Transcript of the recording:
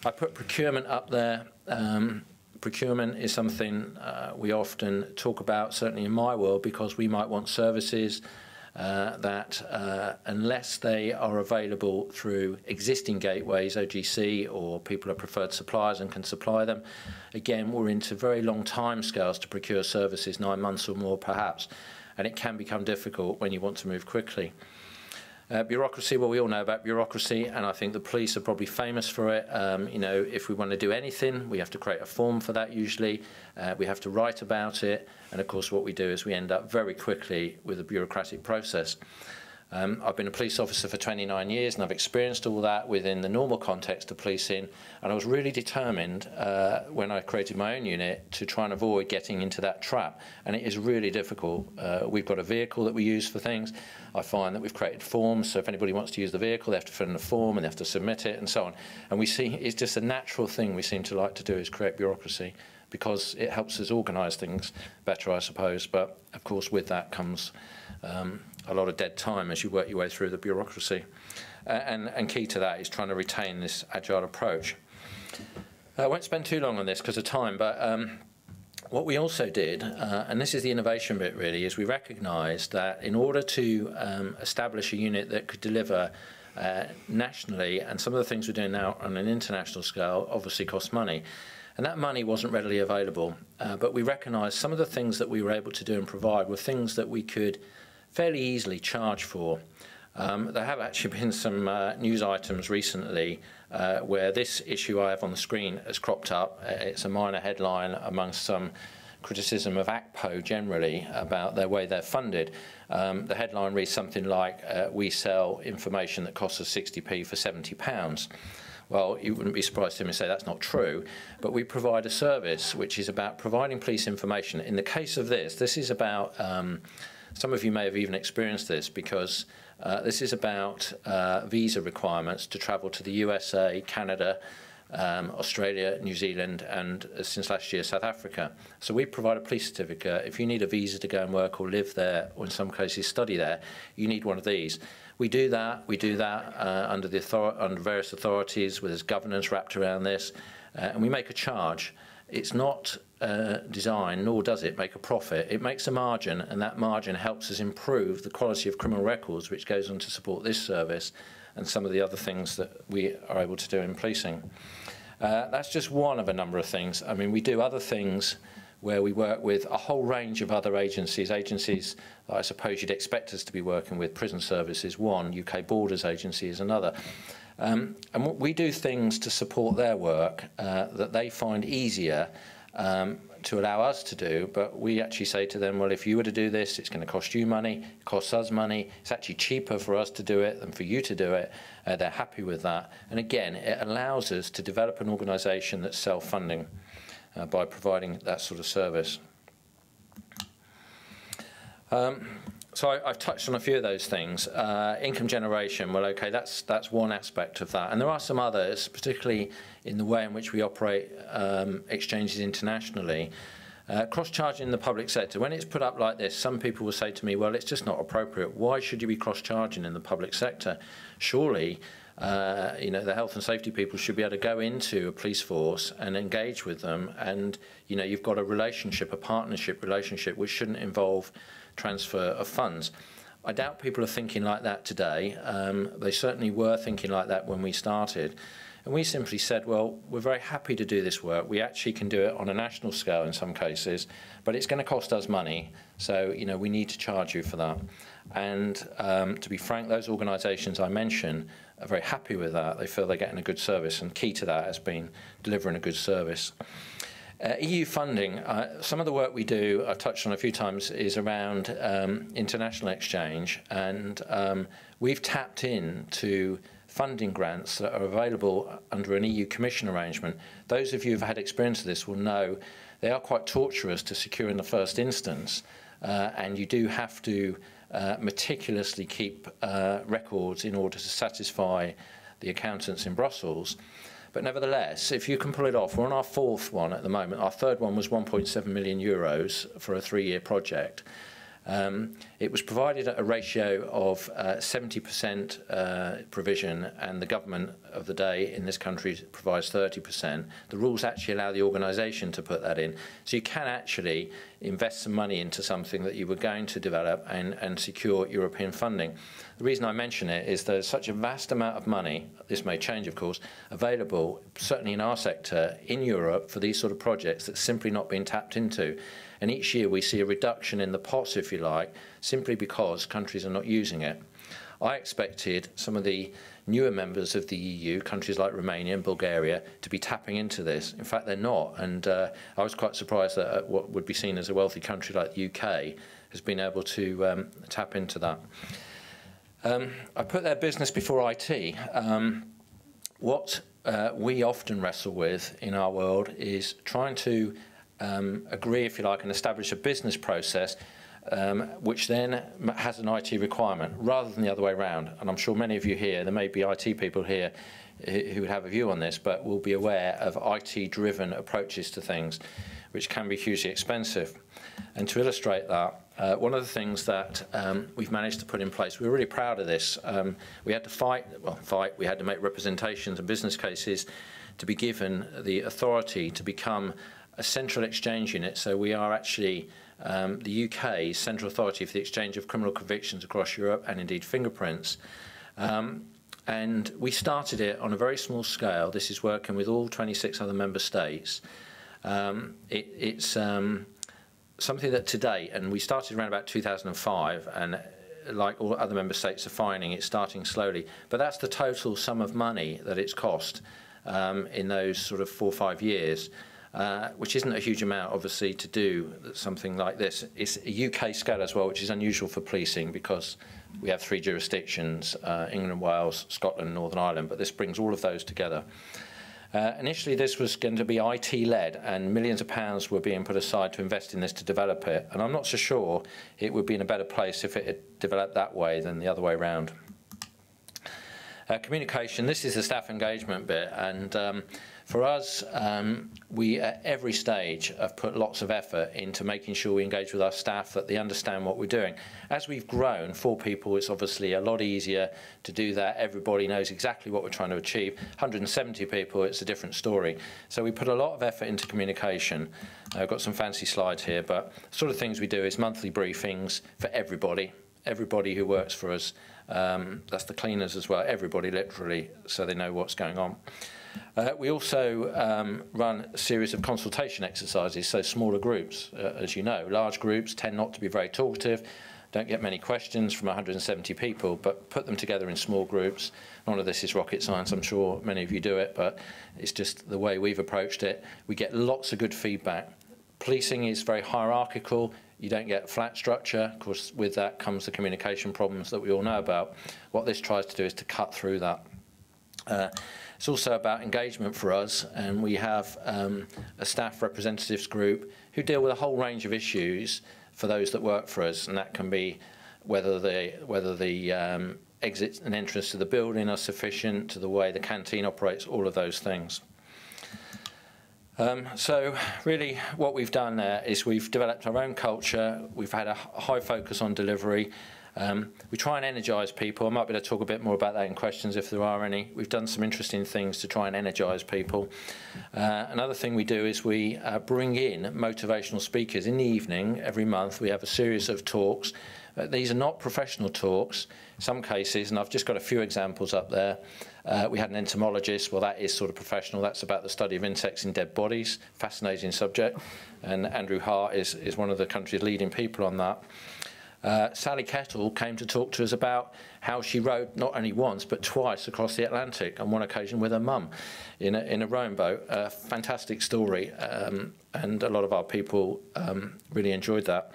I put procurement up there. Procurement is something we often talk about, certainly in my world, because we might want services that unless they are available through existing gateways, OGC, or people are preferred suppliers and can supply them, again, we're into very long time scales to procure services, 9 months or more perhaps, and it can become difficult when you want to move quickly. Bureaucracy, well, we all know about bureaucracy, and I think the police are probably famous for it. You know, if we want to do anything, we have to create a form for that usually. We have to write about it, and of course what we do is we end up very quickly with a bureaucratic process. I've been a police officer for 29 years, and I've experienced all that within the normal context of policing, and I was really determined when I created my own unit to try and avoid getting into that trap, and it is really difficult. We've got a vehicle that we use for things. I find that we've created forms, so if anybody wants to use the vehicle, they have to fill in a form and they have to submit it and so on. And we see it's just a natural thing we seem to like to do is create bureaucracy, because it helps us organise things better, I suppose. But of course with that comes a lot of dead time as you work your way through the bureaucracy. And key to that is trying to retain this agile approach. I won't spend too long on this because of time, but what we also did, and this is the innovation bit really, is we recognised that in order to establish a unit that could deliver nationally, and some of the things we're doing now on an international scale obviously cost money, and that money wasn't readily available, but we recognised some of the things that we were able to do and provide were things that we could fairly easily charge for. There have actually been some news items recently where this issue I have on the screen has cropped up. It's a minor headline amongst some criticism of ACPO generally about the way they're funded. The headline reads something like, we sell information that costs us 60p for £70. Well, you wouldn't be surprised to hear me say that's not true, but we provide a service which is about providing police information. In the case of this is about, some of you may have even experienced this, because this is about visa requirements to travel to the USA, Canada, Australia, New Zealand, and since last year, South Africa. So we provide a police certificate. If you need a visa to go and work or live there, or in some cases study there, you need one of these. We do that under various authorities, where there's governance wrapped around this, and we make a charge. It's not designed, nor does it make a profit. It makes a margin, and that margin helps us improve the quality of criminal records, which goes on to support this service and some of the other things that we are able to do in policing. That's just one of a number of things. I mean, we do other things where we work with a whole range of other agencies that I suppose you'd expect us to be working with. Prison Service is one, UK Borders Agency is another. And we do things to support their work that they find easier to allow us to do, but we actually say to them, well, if you were to do this, it's going to cost you money, it costs us money, it's actually cheaper for us to do it than for you to do it. They're happy with that. And again, it allows us to develop an organisation that's self-funding by providing that sort of service. So I've touched on a few of those things. Income generation, well, okay, that's one aspect of that. And there are some others, particularly in the way in which we operate exchanges internationally. Cross-charging in the public sector, when it's put up like this, some people will say to me, well, it's just not appropriate. Why should you be cross-charging in the public sector? Surely, you know, the health and safety people should be able to go into a police force and engage with them, and, you know, you've got a relationship, a partnership relationship, which shouldn't involve transfer of funds. I doubt people are thinking like that today. They certainly were thinking like that when we started. And we simply said, well, we're very happy to do this work. We actually can do it on a national scale in some cases, but it's going to cost us money. So, you know, we need to charge you for that. And to be frank, those organisations I mentioned are very happy with that. They feel they're getting a good service, and key to that has been delivering a good service. EU funding, some of the work we do, I've touched on a few times, is around international exchange, and we've tapped into funding grants that are available under an EU Commission arrangement. Those of you who've had experience of this will know they are quite torturous to secure in the first instance, and you do have to meticulously keep records in order to satisfy the accountants in Brussels. But nevertheless, if you can pull it off, we're on our fourth one at the moment. Our third one was 1.7 million euros for a 3-year project. It was provided at a ratio of 70% provision, and the government of the day in this country provides 30%. The rules actually allow the organisation to put that in. So you can actually invest some money into something that you were going to develop and secure European funding. The reason I mention it is there's such a vast amount of money, this may change of course, available, certainly in our sector, in Europe for these sort of projects that's simply not being tapped into. And each year we see a reduction in the pots, if you like, simply because countries are not using it. I expected some of the newer members of the EU, countries like Romania and Bulgaria, to be tapping into this. In fact, they're not. And I was quite surprised that what would be seen as a wealthy country like the UK has been able to tap into that. I put their business before IT. What we often wrestle with in our world is trying to agree, if you like, and establish a business process which then has an IT requirement, rather than the other way around. And I'm sure many of you here, there may be IT people here who would have a view on this, but will be aware of IT-driven approaches to things, which can be hugely expensive. And to illustrate that, one of the things that we've managed to put in place, we're really proud of this. We had to we had to make representations and business cases to be given the authority to become a central exchange unit. So we are actually the UK's central authority for the exchange of criminal convictions across Europe, and indeed fingerprints. And we started it on a very small scale. This is working with all 26 other member states. It's something that today, and we started around about 2005, and like all other member states are finding, it's starting slowly. But that's the total sum of money that it's cost in those sort of 4 or 5 years. Which isn't a huge amount, obviously, to do something like this. It's a UK scale as well, which is unusual for policing because we have 3 jurisdictions, England, Wales, Scotland, Northern Ireland, but this brings all of those together. Initially, this was going to be IT-led, and millions of pounds were being put aside to invest in this to develop it. And I'm not so sure it would be in a better place if it had developed that way than the other way around. Communication, this is the staff engagement bit, and for us, we at every stage have put lots of effort into making sure we engage with our staff, that they understand what we're doing. As we've grown, 4 people, it's obviously a lot easier to do that. Everybody knows exactly what we're trying to achieve. 170 people, it's a different story. So we put a lot of effort into communication. I've got some fancy slides here, but the sort of things we do is monthly briefings for everybody who works for us. That's the cleaners as well, everybody literally, so they know what's going on. We also run a series of consultation exercises, so smaller groups, as you know. Large groups tend not to be very talkative, don't get many questions from 170 people, but put them together in small groups. None of this is rocket science, I'm sure many of you do it, but it's just the way we've approached it. We get lots of good feedback. Policing is very hierarchical. You don't get a flat structure. Of course, with that comes the communication problems that we all know about. What this tries to do is to cut through that. It's also about engagement for us, and we have a staff representatives group who deal with a whole range of issues for those that work for us, and that can be whether the exits and entrance to the building are sufficient, to the way the canteen operates, all of those things. So really what we've done there is we've developed our own culture. We've had a high focus on delivery. We try and energise people. I might be able to talk a bit more about that in questions if there are any. We've done some interesting things to try and energise people. Another thing we do is we bring in motivational speakers. In the evening, every month, we have a series of talks. These are not professional talks. In some cases, and I've just got a few examples up there, we had an entomologist. Well, that is sort of professional. That's about the study of insects in dead bodies. Fascinating subject. And Andrew Hart is one of the country's leading people on that. Sally Kettle came to talk to us about how she rowed not only once but twice across the Atlantic, on one occasion with her mum in a rowing boat. A fantastic story, and a lot of our people really enjoyed that.